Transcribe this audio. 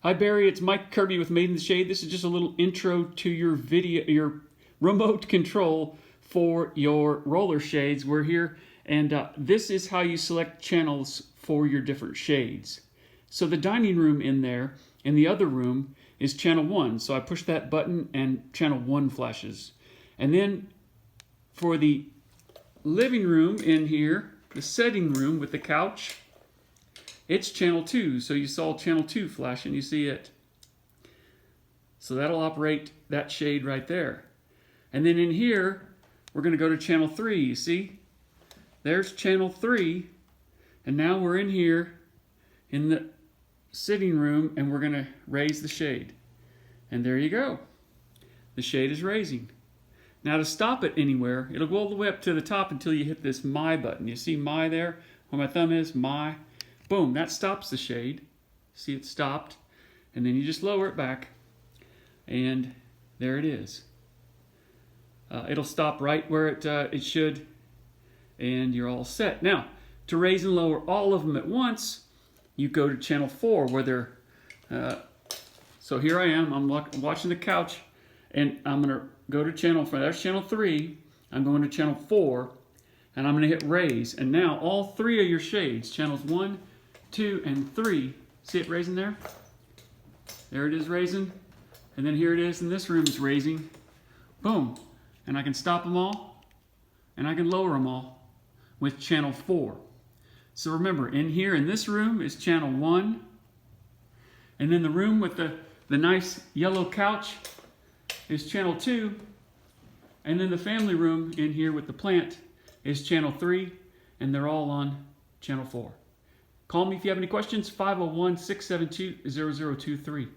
Hi Barry, it's Mike Kirby with Made in the Shade. This is just a little intro to your video, your remote control for your roller shades. We're here, and this is how you select channels for your different shades. So the dining room in there, in the other room, is channel 1. So I push that button and channel 1 flashes. And then for the living room in here, the setting room with the couch, it's channel 2, so you saw channel 2 flash and you see it. So that'll operate that shade right there. And then in here, we're going to go to channel 3, you see? There's channel 3, and now we're in here in the sitting room and we're going to raise the shade. And there you go. The shade is raising. Now to stop it anywhere, it'll go all the way up to the top until you hit this My button. You see My there? Where my thumb is, My. Boom, that stops the shade. See, it stopped. And then you just lower it back. And there it is. It'll stop right where it should. And you're all set. Now, to raise and lower all of them at once, you go to channel 4 where they're... so here I am. I'm watching the couch. And I'm going to go to channel 4. That's channel 3. I'm going to channel 4. And I'm going to hit raise. And now all 3 of your shades, channels 1, 2, and 3. See it raising there? There it is raising. And then here it is in this room is raising. Boom. And I can stop them all. And I can lower them all with channel 4. So remember, in here in this room is channel 1. And then the room with the nice yellow couch is channel 2. And then the family room in here with the plant is channel 3. And they're all on channel 4. Call me if you have any questions, 501-672-0023.